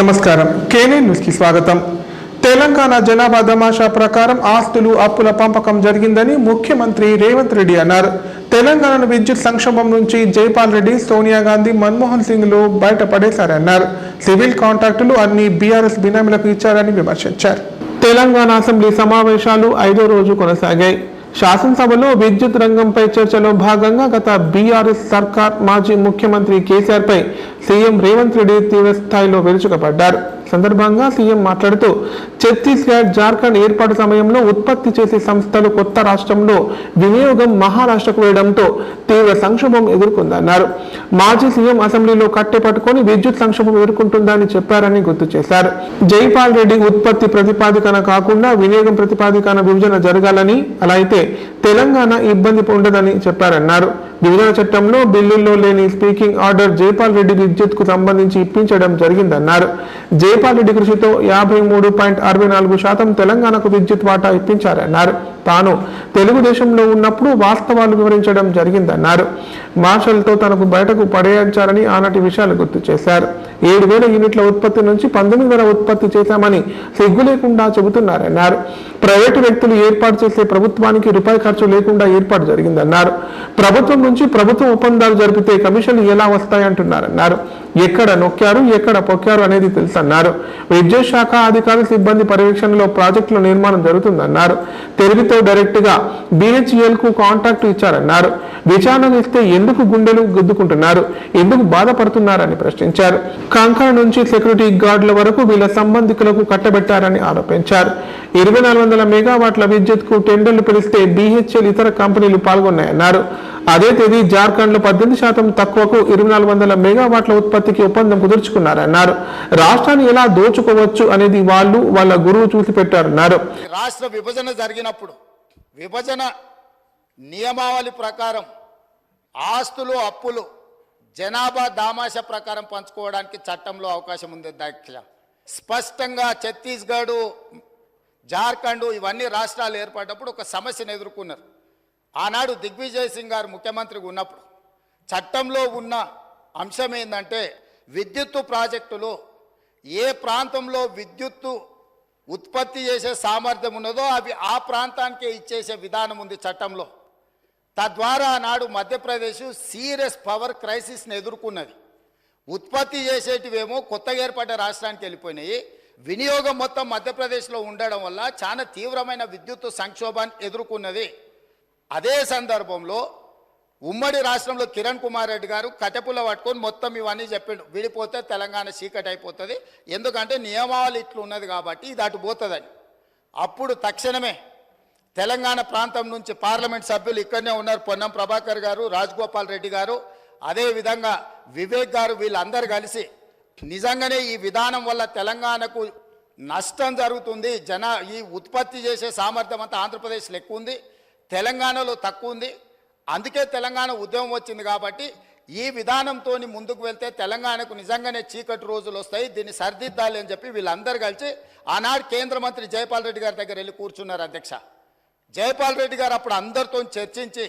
నమస్కారం కేనే న్యూస్ కి స్వాగతం. తెలంగాణ జనాభా దమాషా ప్రకారం ఆస్తులు అప్పుల పంపకం జరిగిందని ముఖ్యమంత్రి రేవంత్ రెడ్డి అన్నారు. తెలంగాణను విద్యుత్ సంక్షోభం నుంచి జైపాల్ రెడ్డి, సోనియా గాంధీ, మన్మోహన్ సింగ్లు బయటపడేశారన్నారు. సివిల్ కాంట్రాక్టులు అన్ని బీఆర్ఎస్ బినామీలకు ఇచ్చారని విమర్శించారు. తెలంగాణ అసెంబ్లీ సమావేశాలు 5వ రోజు కొనసాగాయి. శాసనసభలో విద్యుత్ రంగంపై చర్చలో భాగంగా గత బీఆర్ఎస్ సర్కార్ మాజీ ముఖ్యమంత్రి కేసీఆర్ పై సీఎం రేవంత్ రెడ్డి తీవ్ర స్థాయిలో విరుచుకుపడ్డారు. సందర్భంగా సీఎం మాట్లాడుతూ ఛత్తీస్గఢ్, జార్ఖండ్ ఏర్పాటు సమయంలో ఉత్పత్తి చేసే సంస్థలు కొత్త రాష్ట్రంలో వినియోగం మహారాష్ట్రకు వేయడంతో తీవ్ర సంక్షోభం ఎదుర్కొందన్నారు. మాజీ సీఎం అసెంబ్లీలో కట్టె పట్టుకొని విద్యుత్ సంక్షోభం ఎదుర్కొంటుందని చెప్పారని గుర్తు చేశారు. జైపాల్ రెడ్డి ఉత్పత్తి ప్రతిపాదికన కాకుండా వినియోగం ప్రతిపాదికన విభజన జరగాలని, అలా అయితే తెలంగాణ ఇబ్బంది ఉండదని చెప్పారన్నారు. విభజన చట్టంలో బిల్లుల్లో లేని స్పీకింగ్ ఆర్డర్ జైపాల్ రెడ్డి విద్యుత్ కు సంబంధించి ఇప్పించడం జరిగిందన్నారు. జైపాల్ రెడ్డి కృషితో 53.64% తెలంగాణకు విద్యుత్ వాటా ఇప్పించారన్నారు. తాను తెలుగుదేశంలో ఉన్నప్పుడు వాస్తవాలు వివరించడం జరిగిందన్నారు. మార్షల్తో తనకు బయటకు పడేయించారని ఆనాటి విషయాలు గుర్తు చేశారు. 7,000 యూనిట్ల ఉత్పత్తి నుంచి 19,000 ఉత్పత్తి చేశామని సిగ్గు లేకుండా చెబుతున్నారన్నారు. ప్రైవేటు వ్యక్తులు ఏర్పాటు చేసే ప్రభుత్వానికి రూపాయి ఖర్చు లేకుండా ఏర్పాటు జరిగిందన్నారు. ప్రభుత్వం నుంచి ప్రభుత్వం ఒప్పందాలు జరిపితే కమిషన్లు ఎలా వస్తాయంటున్నారన్నారు. ఎక్కడ నొక్కారు, ఎక్కడ పొక్కారు అనేది తెలుసన్నారు. విద్యుత్ శాఖ అధికారుల సిబ్బంది పర్యవేక్షణలో ప్రాజెక్టుల నిర్మాణం జరుగుతుందన్నారు. తెలుగుతో డైరెక్ట్ గా BHEL కు కాంట్రాక్ట్ ఇచ్చారన్నారు. విచారణ ఇస్తే ఎందుకు గుండెలు గుద్దుకుంటున్నారు, ఎందుకు బాధపడుతున్నారని ప్రశ్నించారు. కంకర నుంచి సెక్యూరిటీ గార్డుల వరకు వీళ్ళ సంబంధికులకు కట్టబెట్టారని ఆరోపించారు. 2,400 మెగావాట్ల విద్యుత్ కు టెండర్లు పిలిస్తే BHEL ఇతర కంపెనీలు పాల్గొన్నాయన్నారు. అదే తేదీ జార్ఖండ్ లో 18% తక్కువకు 2,400 మెగావాట్ల ఉత్పత్తికి ఒప్పందం కుదుర్చుకున్నారన్నారు. రాష్ట్రాన్ని ఎలా దోచుకోవచ్చు అనేది వాళ్ళ గురువు చూసి పెట్టారన్నారు. రాష్ట్ర విభజన జరిగినప్పుడు విభజన నియమావళి ప్రకారం ఆస్తులు, అప్పులు జనాభా దామాష ప్రకారం పంచుకోవడానికి చట్టంలో అవకాశం ఉంది. అధ్యక్ష, స్పష్టంగా ఛత్తీస్గఢ్, జార్ఖండ్ ఇవన్నీ రాష్ట్రాలు ఏర్పడినప్పుడు ఒక సమస్యను ఎదుర్కొన్నారు. ఆనాడు దిగ్విజయ్ సింగ్ గారు ముఖ్యమంత్రిగా ఉన్నప్పుడు చట్టంలో ఉన్న అంశం ఏంటంటే విద్యుత్తు ప్రాజెక్టులు ఏ ప్రాంతంలో విద్యుత్తు ఉత్పత్తి చేసే సామర్థ్యం ఉన్నదో అవి ఆ ప్రాంతానికే ఇచ్చేసే విధానం ఉంది చట్టంలో. తద్వారా ఆనాడు మధ్యప్రదేశ్ సీరియస్ పవర్ క్రైసిస్ని ఎదుర్కొన్నది. ఉత్పత్తి చేసేటివేమో కొత్తగా ఏర్పడ్డ రాష్ట్రానికి వెళ్ళిపోయినాయి. వినియోగం మొత్తం మధ్యప్రదేశ్లో ఉండడం వల్ల చాలా తీవ్రమైన విద్యుత్ సంక్షోభాన్ని ఎదుర్కొన్నది. అదే సందర్భంలో ఉమ్మడి రాష్ట్రంలో కిరణ్ కుమార్ రెడ్డి గారు కట్టెపుల్ల పట్టుకొని మొత్తం ఇవన్నీ చెప్పిండు. విడిపోతే తెలంగాణ చీకటి అయిపోతుంది, ఎందుకంటే నియమావళి ఇట్లు ఉన్నది కాబట్టి ఇది అటు పోతుందని. అప్పుడు తక్షణమే తెలంగాణ ప్రాంతం నుంచి పార్లమెంట్ సభ్యులు ఇక్కడనే ఉన్నారు, పొన్నం ప్రభాకర్ గారు, రాజగోపాల్ రెడ్డి గారు, అదేవిధంగా వివేక్ గారు, వీళ్ళందరూ కలిసి నిజంగానే ఈ విధానం వల్ల తెలంగాణకు నష్టం జరుగుతుంది, ఈ ఉత్పత్తి చేసే సామర్థ్యం అంతా ఆంధ్రప్రదేశ్లో ఎక్కువ ఉంది, తెలంగాణలో తక్కువ ఉంది, అందుకే తెలంగాణ ఉద్యమం వచ్చింది కాబట్టి ఈ విధానంతో ముందుకు వెళ్తే తెలంగాణకు నిజంగానే చీకటి రోజులు వస్తాయి, దీన్ని సరిదిద్దాలి అని చెప్పి వీళ్ళందరూ కలిసి ఆనాడు కేంద్ర మంత్రి జైపాల్ రెడ్డి గారి దగ్గర వెళ్ళి కూర్చున్నారు. అధ్యక్ష, జైపాల్ రెడ్డి గారు అప్పుడు అందరితో చర్చించి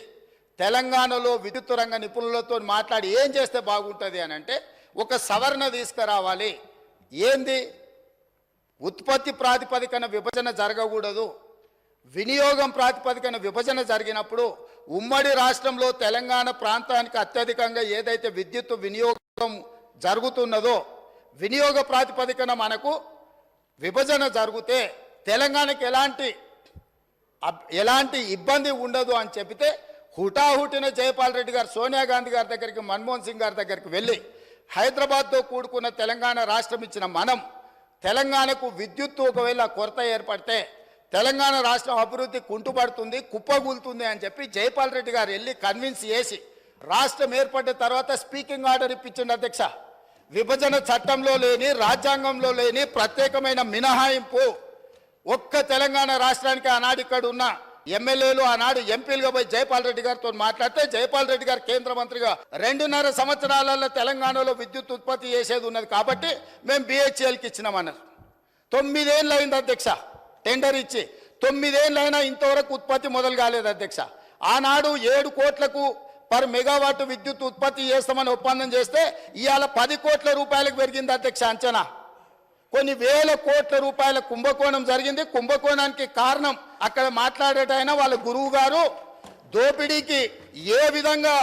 తెలంగాణలో విద్యుత్ రంగ నిపుణులతో మాట్లాడి ఏం చేస్తే బాగుంటుంది అని అంటే ఒక సవరణ తీసుకురావాలి. ఏంది, ఉత్పత్తి ప్రాతిపదికన విభజన జరగకూడదు, వినియోగం ప్రాతిపదికన విభజన జరిగినప్పుడు ఉమ్మడి రాష్ట్రంలో తెలంగాణ ప్రాంతానికి అత్యధికంగా ఏదైతే విద్యుత్ వినియోగం జరుగుతున్నదో వినియోగ ప్రాతిపదికన మనకు విభజన జరిగితే తెలంగాణకి ఎలాంటి ఇబ్బంది ఉండదు అని చెబితే హుటాహుటిన జైపాల్ రెడ్డి గారు సోనియా గాంధీ గారి దగ్గరికి, మన్మోహన్ సింగ్ గారి దగ్గరికి వెళ్ళి హైదరాబాద్తో కూడుకున్న తెలంగాణ రాష్ట్రం ఇచ్చిన మనం తెలంగాణకు విద్యుత్తు ఒకవేళ కొరత ఏర్పడితే తెలంగాణ రాష్ట్రం అభివృద్ధి కుంటుపడుతుంది, కుప్పగూలుతుంది అని చెప్పి జైపాల్ రెడ్డి గారు వెళ్ళి కన్విన్స్ చేసి రాష్ట్రం ఏర్పడిన తర్వాత స్పీకింగ్ ఆర్డర్ ఇప్పించండి. అధ్యక్ష, విభజన చట్టంలో లేని, రాజ్యాంగంలో లేని ప్రత్యేకమైన మినహాయింపు ఒక్క తెలంగాణ రాష్ట్రానికి ఆనాడు ఇక్కడ ఉన్న ఎమ్మెల్యేలు, ఆనాడు ఎంపీలుగా పోయి జైపాల్ రెడ్డి గారితో మాట్లాడితే జైపాల్ రెడ్డి గారు కేంద్ర మంత్రిగా 2.5 సంవత్సరాలలో తెలంగాణలో విద్యుత్ ఉత్పత్తి చేసేది ఉన్నది కాబట్టి మేము BHELకి ఇచ్చినామన్నారు. 9 ఏళ్ళు అయింది అధ్యక్ష, టెండర్ ఇచ్చి 9 ఏళ్ళైనా ఇంతవరకు ఉత్పత్తి మొదలు కాలేదు. అధ్యక్ష, ఆనాడు 7 కోట్లకు పర్ మెగావాట్ విద్యుత్ ఉత్పత్తి చేస్తామని ఒప్పందం చేస్తే ఇవాళ 10 కోట్ల రూపాయలకు పెరిగింది అధ్యక్ష అంచనా. కొన్ని వేల కోట్ల రూపాయల కుంభకోణం జరిగింది. కుంభకోణానికి కారణం అక్కడ మాట్లాడేటైనా వాళ్ళ గురువు గారు దోపిడీకి ఏ విధంగా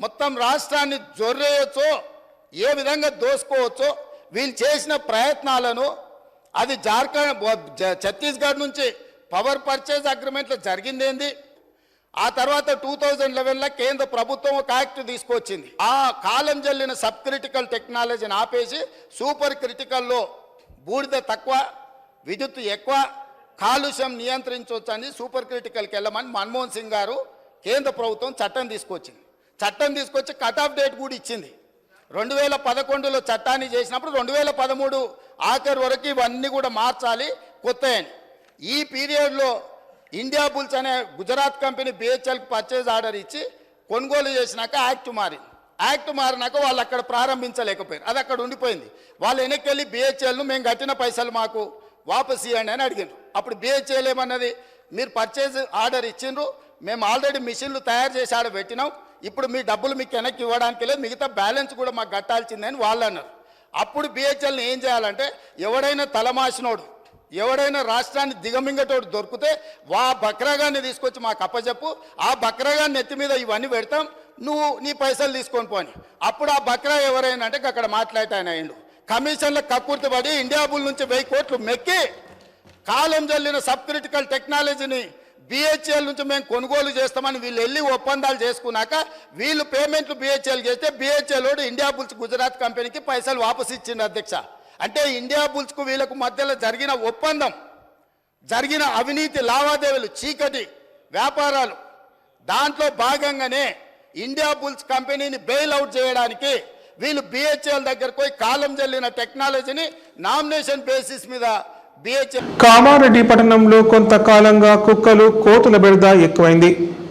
మొత్తం రాష్ట్రాన్ని జొర్రేయచ్చో, ఏ విధంగా దోసుకోవచ్చో వీళ్ళు చేసిన ప్రయత్నాలను, అది ఛత్తీస్గఢ్ నుంచి పవర్ పర్చేజ్ అగ్రిమెంట్లో జరిగిందేంది, ఆ తర్వాత 2011లో కేంద్ర ప్రభుత్వం ఒక యాక్ట్ తీసుకొచ్చింది. ఆ కాలం జల్లిన సబ్ క్రిటికల్ టెక్నాలజీని ఆపేసి సూపర్ క్రిటికల్లో బూడిద తక్కువ, విద్యుత్ ఎక్కువ, కాలుష్యం నియంత్రించవచ్చని సూపర్ క్రిటికల్కి వెళ్ళమని మన్మోహన్ సింగ్ గారు కేంద్ర ప్రభుత్వం చట్టం తీసుకొచ్చింది. చట్టం తీసుకొచ్చి కట్ ఆఫ్ డేట్ కూడా ఇచ్చింది. 2011లో చట్టాన్ని చేసినప్పుడు 2013 ఆఖరి వరకు ఇవన్నీ కూడా మార్చాలి కొత్త. ఈ పీరియడ్లో ఇండియా బుల్స్ అనే గుజరాత్ కంపెనీ బిహెచ్ఎల్కి పర్చేజ్ ఆర్డర్ ఇచ్చి కొనుగోలు చేసినాక యాక్ట్ మారింది. యాక్ట్ మారినాక వాళ్ళు అక్కడ ప్రారంభించలేకపోయారు, అది అక్కడ ఉండిపోయింది. వాళ్ళు వెనక్కి వెళ్ళి బిహెచ్ఎల్ను మేము కట్టిన పైసలు మాకు వాపస్ ఇవ్వండి అని అడిగారు. అప్పుడు బిహెచ్ఎల్ ఏమన్నది, మీరు పర్చేజ్ ఆర్డర్ ఇచ్చిండ్రు, మేము ఆల్రెడీ మిషన్లు తయారు చేసి ఆడ పెట్టినాం, ఇప్పుడు మీ డబ్బులు మీకు వెనక్కి ఇవ్వడానికి లేదు, మిగతా బ్యాలెన్స్ కూడా మాకు కట్టాల్సిందని వాళ్ళు అన్నారు. అప్పుడు బిహెచ్ఎల్ని ఏం చేయాలంటే, ఎవడైనా తలమాసినోడు, ఎవడైనా రాష్ట్రాన్ని దిగమింగటోడు దొరికితే బక్రాగాన్ని తీసుకొచ్చి మాకు అప్పచెప్పు, ఆ బక్రాగాన్ని నెత్తి మీద ఇవన్నీ పెడతాం, నువ్వు నీ పైసలు తీసుకొని పోని. అప్పుడు ఆ బక్రా ఎవరైనా అంటే అక్కడ మాట్లాడటాయన అయిండు. కమిషన్ల కక్కుర్తి పడి ఇండియా బుల్ నుంచి 1000 కోట్లు మెక్కి కాలం జల్లిన సబ్ క్రిటికల్ టెక్నాలజీని బిహెచ్ఎల్ నుంచి మేము కొనుగోలు చేస్తామని వీళ్ళు వెళ్ళి ఒప్పందాలు చేసుకున్నాక వీళ్ళు పేమెంట్లు బిహెచ్ఎల్ చేస్తే బిహెచ్ఎల్ ఇండియా బుల్స్ గుజరాత్ కంపెనీకి పైసలు వాపసు ఇచ్చింది అధ్యక్ష. అంటే ఇండియా బుల్స్కు వీళ్ళకు మధ్యలో జరిగిన ఒప్పందం, జరిగిన అవినీతి లావాదేవీలు, చీకటి వ్యాపారాలు, దాంట్లో భాగంగానే ఇండియా బుల్స్ కంపెనీని బెయిల్ అవుట్ చేయడానికి వీళ్ళు బిహెచ్ఎల్ దగ్గరకు పోయి కాలం జల్లిన టెక్నాలజీని నామినేషన్ బేసిస్ మీద కామారెడ్డి పట్టణంలో కొంతకాలంగా కుక్కలు, కోతుల బెడద ఎక్కువైంది.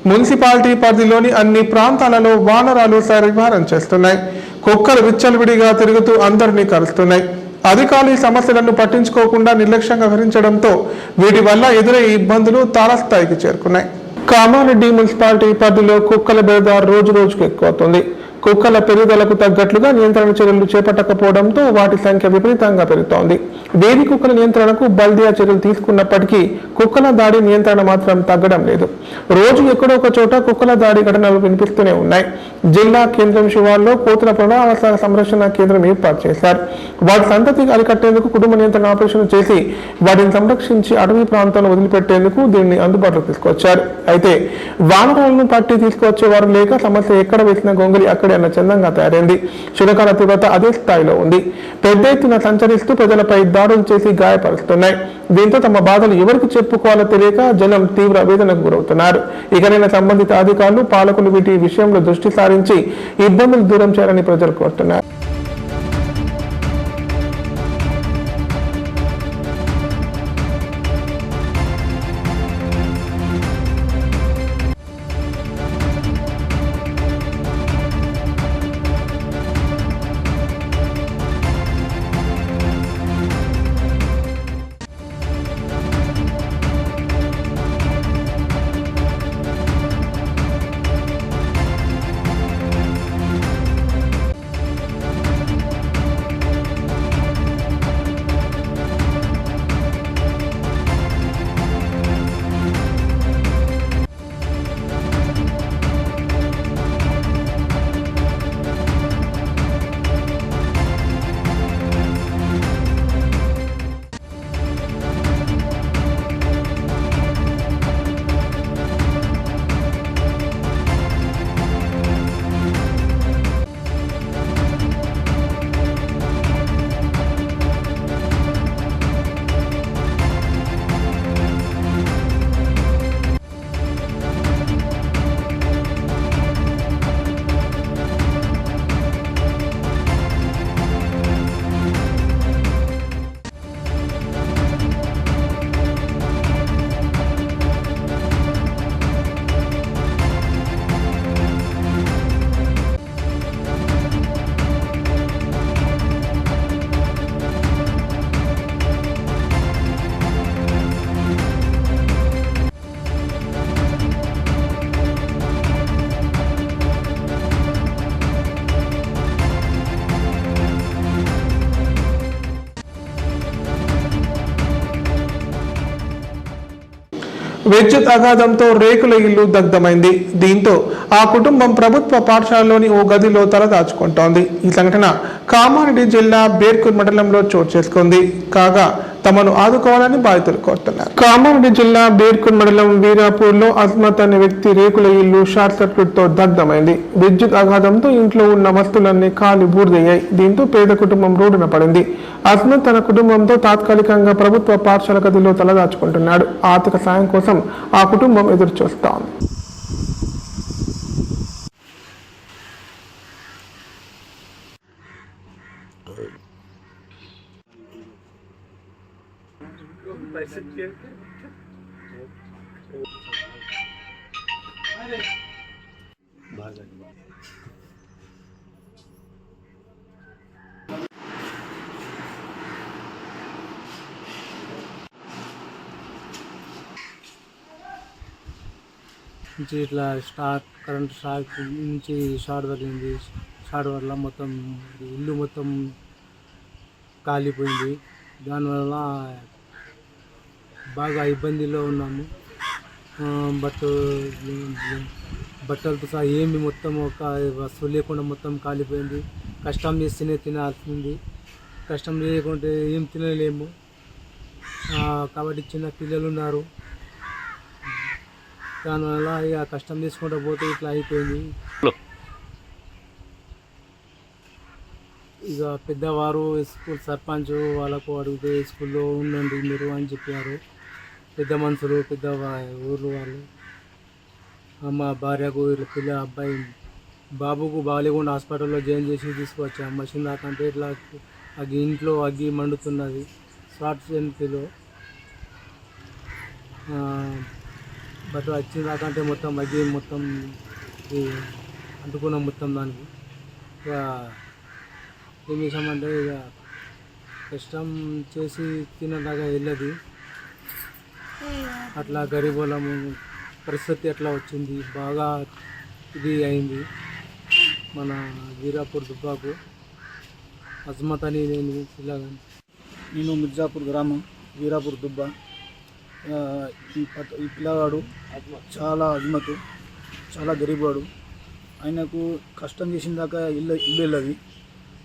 మున్సిపాలిటీ పరిధిలోని అన్ని ప్రాంతాలలో వానరాలు సరివారం చేస్తున్నాయి. కుక్కలు విచ్చలవిడిగా తిరుగుతూ అందరినీ కలుస్తున్నాయి. అధికారులు ఈ సమస్యలను పట్టించుకోకుండా నిర్లక్ష్యంగా వ్యవహరించడంతో వీటి వల్ల ఎదురయ్యే ఇబ్బందులు తారస్థాయికి చేరుకున్నాయి. కామారెడ్డి మున్సిపాలిటీ పరిధిలో కుక్కల బెడద రోజు రోజుకు ఎక్కువవుతుంది. కుక్కల పెరుగుదలకు తగ్గట్లుగా నియంత్రణ చర్యలు చేపట్టకపోవడంతో వాటి సంఖ్య విపరీతంగా పెరుగుతోంది. వేది కుక్కల నియంత్రణకు బల్దియా చర్యలు తీసుకున్నప్పటికీ కుక్కల దాడి నియంత్రణ మాత్రం తగ్గడం లేదు. రోజు ఎక్కడో ఒక చోట కుక్కల దాడి ఘటనలు వినిపిస్తూనే ఉన్నాయి. జిల్లా కేంద్రం శివార్లో కోతుల పునరావాస సంరక్షణ కేంద్రం ఏర్పాటు చేశారు. వాటి సంతతి అరికట్టేందుకు కుటుంబ నియంత్రణ ఆపరేషన్ చేసి వాటిని సంరక్షించి అటవీ ప్రాంతంలో వదిలిపెట్టేందుకు దీన్ని అందుబాటులోకి తీసుకొచ్చారు. అయితే వానరాలను పట్టి తీసుకొచ్చేవారు లేక సమస్య ఎక్కడ వేసిన గొంగలి అక్కడే అన్న చందంగా తయారైంది. శునకాల తీవ్రత అదే స్థాయిలో ఉంది. పెద్ద ఎత్తున సంచరిస్తూ ప్రజలపై దాడులు చేసి గాయపరుస్తున్నాయి. దీంతో తమ బాధలు ఎవరికి చెప్పుకోవాలో తెలియక జనం తీవ్ర వేదనకు గురవుతున్నారు. ఇకనైనా సంబంధిత అధికారులు, పాలకులు వీటి విషయంలో దృష్టి సారించి ఇబ్బందులు దూరం చేయాలని ప్రజలు కోరుతున్నారు. విద్యుత్ ఆఘాతంతో రేకుల ఇల్లు దగ్ధమైంది. దీంతో ఆ కుటుంబం ప్రభుత్వ పాఠశాలలోని ఓ గదిలో తలదాచుకుంటోంది. ఈ సంఘటన కామారెడ్డి జిల్లా బేర్కూర్ మండలంలో చోటు చేసుకుంది. కాగా తమను ఆదుకోవాలని బాధితులు కోరుతున్నారు. కామారెడ్డి జిల్లా బేర్కూర్ మండలం వీరాపూర్లో అస్మత్ అనే వ్యక్తి రేకుల ఇల్లు షార్ట్ సర్క్యూట్ తో దగ్ధమైంది. విద్యుత్ ఆఘాతంతో ఇంట్లో ఉన్న వస్తువులన్నీ కాలి బూడిదయ్యాయి. దీంతో పేద కుటుంబం రోడ్డున పడింది. అస్మత్ తన కుటుంబంతో తాత్కాలికంగా ప్రభుత్వ పాఠశాల గదిలో తలదాచుకుంటున్నాడు. ఆర్థిక సాయం కోసం ఆ కుటుంబం ఎదురు చూస్తోంది. నుంచి ఇట్లా కరెంట్ షాక్ నుంచి షార్ట్ తగిలింది. షార్ట్ వల్ల మొత్తం ఇల్లు మొత్తం కాలిపోయింది. దానివల్ల బాగా ఇబ్బందిలో ఉన్నాము. బట్టలతో సహా ఏమి మొత్తం ఒక వస్తువు లేకుండా మొత్తం కాలిపోయింది. కష్టం చేస్తేనే తినాల్సింది. కష్టం లేకుంటే ఏం తినలేము. కాబట్టి చిన్న పిల్లలు ఉన్నారు. దానివల్ల ఇక కష్టం తీసుకుంటూ పోతే ఇట్లా అయిపోయింది. ఇక పెద్దవారు స్కూల్ సర్పంచ్ వాళ్ళకు అడిగితే స్కూల్లో ఉండండి మీరు అని చెప్పారు. పెద్ద మనుషులు పెద్ద ఊర్లు వాళ్ళు. మా భార్యకు పిల్ల అబ్బాయి బాబుకు బాగాలేకుండా హాస్పిటల్లో జాయిన్ చేసి తీసుకొచ్చాం. మషిన్ దాకంటే ఇట్లా ఇంట్లో అగ్గి మండుతున్నది షార్ట్ సర్క్యూట్లో. బట్ వచ్చిన దాకంటే మొత్తం అగ్గి మొత్తం అంటుకున్నాం మొత్తం దానికి. ఇక ఏం చేసామంటే ఇక కష్టం చేసి తినదాకా వెళ్ళదు. అట్లా గరీబ్ వాళ్ళము పరిస్థితి ఎట్లా వచ్చింది. బాగా ఇది అయింది. మన వీరాపూర్ దుబ్బాకు అస్మత్ అని నేను మిర్జాపూర్ గ్రామం వీరాపూర్ దుబ్బా. ఈ పిల్లవాడు చాలా అజ్మతు, చాలా గరీబ్. ఆయనకు కష్టం చేసిన దాకా ఇల్లు వెళ్ళది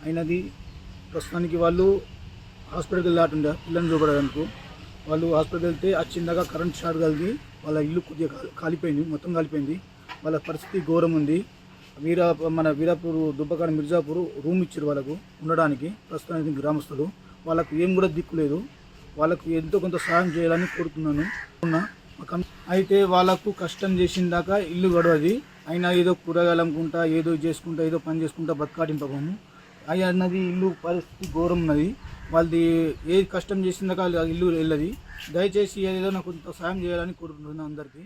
అయినది. ప్రస్తుతానికి వాళ్ళు హాస్పిటల్కి వెళ్ళాటుండే పిల్లల్ని చూపడానికి. వాళ్ళు హాస్పిటల్కి వెళ్తే వచ్చిందాక కరెంట్ షార్ట్ కలిగి వాళ్ళ ఇల్లు కొద్దిగా కాలిపోయింది, మొత్తం కాలిపోయింది. వాళ్ళ పరిస్థితి ఘోరం ఉంది. మన వీరాపూర్ దుబ్బకాడ మిర్జాపూర్ రూమ్ ఇచ్చారు వాళ్ళకు ఉండడానికి. ప్రస్తుతానికి గ్రామస్తులు వాళ్ళకు ఏం కూడా దిక్కు లేదు. వాళ్ళకు ఎంతో కొంత సహాయం చేయాలని కోరుతున్నాను. అయితే వాళ్ళకు కష్టం చేసిన దాకా ఇల్లు గడవది. అయినా ఏదో కూరగాయలు అమ్ముకుంటా ఏదో చేసుకుంటా ఏదో పని చేసుకుంటా బతకాటింపము అవి అన్నది. ఇల్లు పరిస్థితి ఘోరం ఉన్నది. వాళ్ళది ఏ కష్టం చేసిన దాకా ఇల్లు వెళ్ళది. దయచేసి ఏదో నాకు కొంత సహాయం చేయాలని కోరుకుంటున్నాను అందరికీ.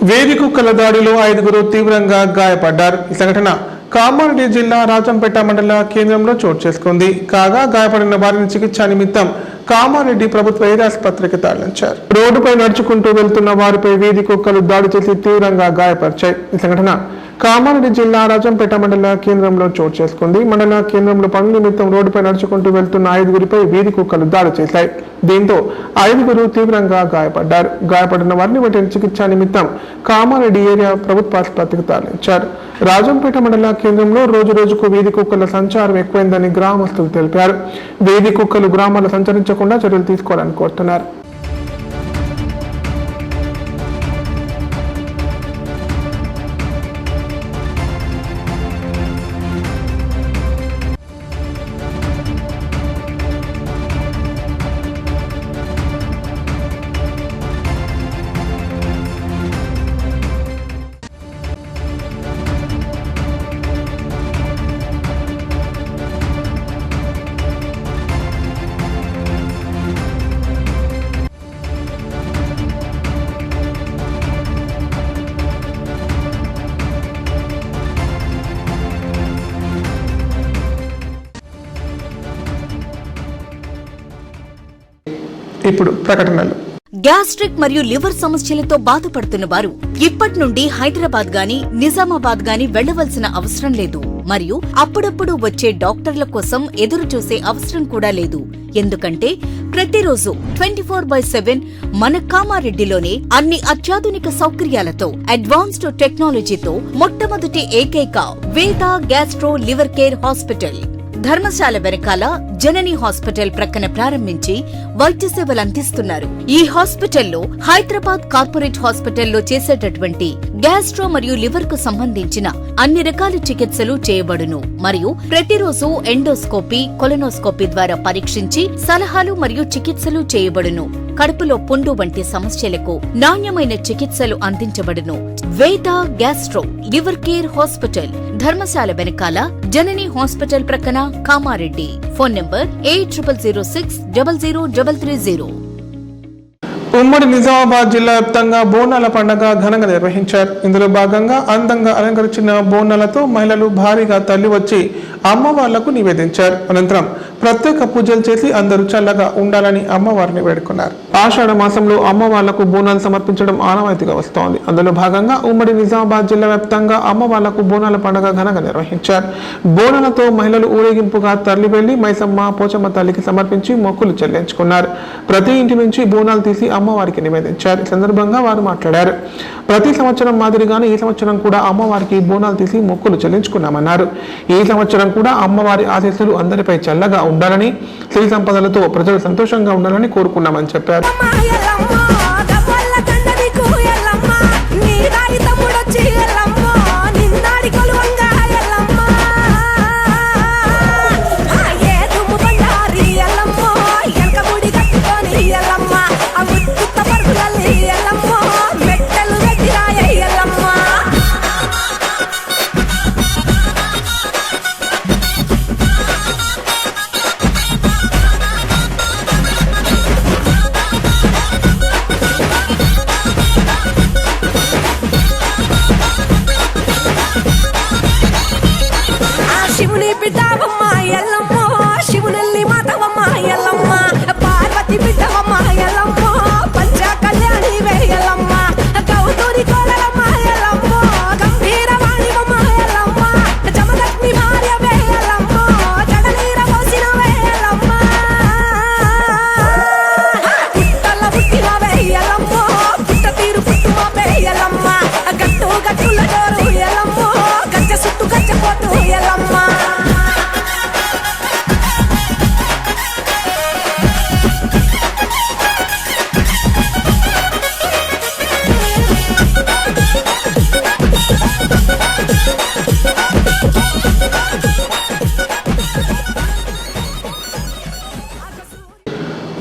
వేది కుక్కల దాడిలో 5గురు తీవ్రంగా గాయపడ్డారు. ఈ సంఘటన కామారెడ్డి జిల్లా రాజంపేట మండల కేంద్రంలో చోటు చేసుకుంది. కాగా గాయపడిన వారిని చికిత్స నిమిత్తం కామారెడ్డి ప్రభుత్వ ఏరియాస్పత్రికి తరలించారు. రోడ్డుపై నడుచుకుంటూ వెళ్తున్న వారిపై వీధి కుక్కలు దాడి చేసి తీవ్రంగా గాయపరిచాయి. ఈ సంఘటన కామారెడ్డి జిల్లా రాజంపేట మండల కేంద్రంలో చోటు చేసుకుంది. మండల కేంద్రంలో పనుల నిమిత్తం రోడ్డుపై నడుచుకుంటూ వెళ్తున్న 5గురిపై వీధి కుక్కలు దాడి చేశాయి. దీంతో 5గురు తీవ్రంగా గాయపడ్డారు. గాయపడిన వారిని వెంటనే చికిత్స నిమిత్తం కామారెడ్డి ఏరియా ప్రభుత్వ ఆసుపత్రికి తరలించారు. రాజంపేట మండల కేంద్రంలో రోజు రోజుకు వీధి కుక్కల సంచారం ఎక్కువైందని గ్రామస్తులు తెలిపారు. వీధి కుక్కలు గ్రామాల్లో సంచరించకుండా చర్యలు తీసుకోవాలని కోరుతున్నారు. ఇప్పుడు ప్రకటనలు. గ్యాస్ట్రిక్ మరియు లివర్ సమస్యలతో బాధపడుతున్న వారు ఇప్పటి నుండి హైదరాబాద్ గాని నిజామాబాద్ గాని వెళ్లవలసిన అవసరం లేదు. మరియు అప్పుడప్పుడు వచ్చే డాక్టర్ల కోసం ఎదురు చూసే అవసరం కూడా లేదు. ఎందుకంటే ప్రతిరోజు 24/7 మన కామారెడ్డిలోనే అన్ని అత్యాధునిక సౌకర్యాలతో అడ్వాన్స్డ్ టెక్నాలజీతో మొట్టమొదటి ఏకైక వేద gastro liver care hospital Dharamshala వెనకాల జనని హాస్పిటల్ ప్రక్కన ప్రారంభించి వైద్య సేవలు అందిస్తున్నారు. ఈ హాస్పిటల్లో హైదరాబాద్ కార్పొరేట్ హాస్పిటల్లో చేసేటటువంటి గ్యాస్ట్రో మరియు లివర్ కు సంబంధించిన అన్ని రకాల చికిత్సలు చేయబడును మరియు ప్రతిరోజు ఎండోస్కోపీ, కొలనోస్కోపీ ద్వారా పరీక్షించి సలహాలు మరియు చికిత్సలు చేయబడును. కడుపులో పుండు వంటి సమస్యలకు నాణ్యమైన చికిత్సలు అందించబడును. వేద gastro liver care hospital Dharamshala వెనకాల జనని హాస్పిటల్ ప్రక్కన కామారెడ్డి. Phone number 8006000330. ఉమ్మడి నిజామాబాద్ జిల్లా వ్యాప్తంగా బోనాల పండుగ ఘనంగా నిర్వహించారు. ఇందులో భాగంగా అందంగా అలంకరించిన బోనాలతో మహిళలు భారీగా తరలివచ్చి అమ్మవార్లకు నివేదించారు. అనంతరం ప్రత్యేక పూజలు చేసి అందరూ చల్లగా ఉండాలని అమ్మవారిని వేడుకున్నారు. ఆషాఢ మాసంలో అమ్మవార్లకు బోనాలు సమర్పించడం ఆనవాయితీగా వస్తోంది. అందులో భాగంగా ఉమ్మడి నిజామాబాద్ జిల్లా వ్యాప్తంగా అమ్మవార్లకు బోనాల పండుగ ఘనంగా నిర్వహించారు. బోనాలతో మహిళలు ఊరేగింపుగా తరలి వెళ్లి మైసమ్మ, పోచమ్మ తల్లికి సమర్పించి మొక్కులు చెల్లించుకున్నారు. ప్రతి ఇంటి నుంచి బోనాలు తీసి అమ్మవారికి నివేదించారు. ఈ సందర్భంగా వారు మాట్లాడారు. ప్రతి సంవత్సరం మాదిరిగానే ఈ సంవత్సరం కూడా అమ్మవారికి బోనాలు తీసి మొక్కులు చెల్లించుకున్నామన్నారు. ఈ సంవత్సరం కూడా అమ్మవారి ఆశీస్సులు అందరిపై చల్లగా ఉండాలని, శ్రీ సంపదలతో ప్రజలు సంతోషంగా ఉండాలని కోరుకున్నామని చెప్పారు.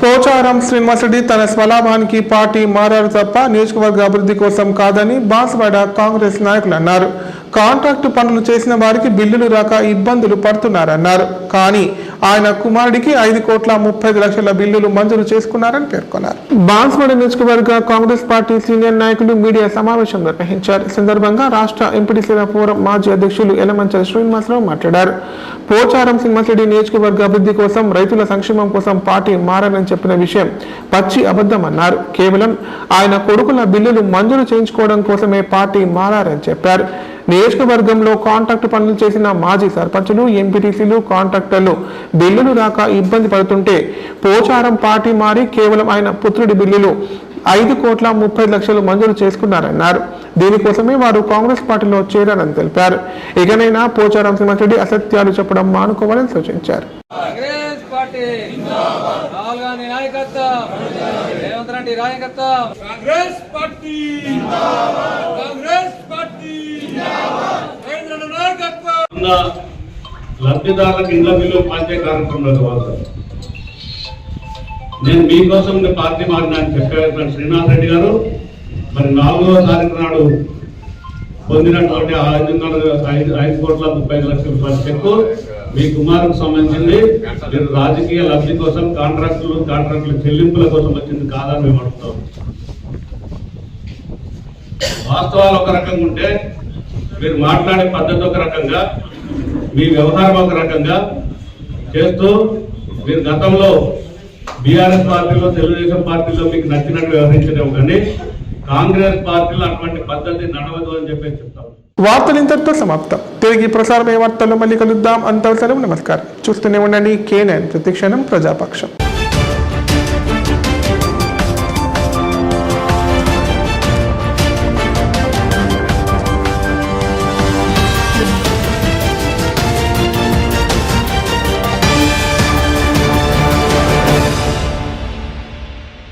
పోచారం శ్రీనివాసరెడ్డి తన స్వలాభానికి పార్టీ మారారు తప్ప నియోజకవర్గ అభివృద్ధి కోసం కాదని బాన్సువాడ కాంగ్రెస్ నాయకులు అన్నారు. కాంట్రాక్టు పనులు చేసిన వారికి బిల్లులు రాక ఇబ్బందులు పడుతున్నారన్నారు. కానీ ఆయన కుమారుడికి 5,35,00,000 బిల్లులు మంజూరు చేసుకున్నారని పేర్కొన్నారు. బాన్సువాడ నియోజకవర్గ కాంగ్రెస్ పార్టీ సీనియర్ నాయకులు మీడియా సమావేశం నిర్వహించారు. ఈ సందర్భంగా రాష్ట్ర ఎంపీటీసీల ఫోరం మాజీ అధ్యక్షులు ఎలమంచల శ్రీనివాసరావు మాట్లాడారు. పోచారం శ్రీనివాసరెడ్డి నియోజకవర్గ అభివృద్ధి కోసం, రైతుల సంక్షేమం కోసం పార్టీ మారని చెప్పిన విషయం పచ్చి అబద్ధమన్నారు. కేవలం ఆయన కొడుకుల బిల్లులు మంజూరు చేయించుకోవడం కోసమే పార్టీ మారని చెప్పారు. నియోజకవర్గంలో కాంట్రాక్టు పనులు చేసిన మాజీ సర్పంచులు, ఎంపీటీసీలు, కాంట్రాక్టర్లు బిల్లులు రాక ఇబ్బంది పడుతుంటే పోచారం పార్టీ మారి కేవలం ఆయన పుత్రుడి బిల్లులు 5,30,00,000 మంజూరు చేసుకున్నారన్నారు. దీనికోసమే వారు కాంగ్రెస్ పార్టీలో చేరారని తెలిపారు. ఇకనైనా పోచారం శ్రీనివాసరెడ్డి అసత్యాలు చెప్పడం మానుకోవాలని సూచించారు. లబ్ధిదారులకు ఇండ్ల బిల్లు పంచే కార్యక్రమంలో కావాలి. నేను మీకోసం పార్టీ మారిన చెప్పారు శ్రీనివాస్ రెడ్డి గారు. మరి 4వ తారీఖు నాడు పొందినటువంటి 5,30,00,000 చెక్కు మీ కుమారుకు సంబంధించింది. మీరు రాజకీయ లబ్ధి కోసం కాంట్రాక్టుల చెల్లింపుల కోసం వచ్చింది కాదని మేము అడుగుతాం. వాస్తవాలు ఒక రకంగా ఉంటే మీరు మాట్లాడే పద్ధతి ఒక రకంగా, మీ వ్యవహారం ఒక రకంగా చేస్తూ మీరు గతంలో బీఆర్ఎస్ పార్టీలో, తెలుగుదేశం పార్టీలో మీకు నచ్చినట్టు వ్యవహరించడం, కానీ కాంగ్రెస్ పార్టీలో అటువంటి పద్ధతి నడవదు అని చెప్పేసి చెప్తాం. వార్తలు ఇంతటితో సమాప్తం. తిరిగి ప్రసారమయ్యే వార్తల్లో మళ్ళీ కలుద్దాం. అంతవరకు నమస్కారం. చూస్తూనే ఉండండి K9 ప్రతిక్షణం ప్రజాపక్షం.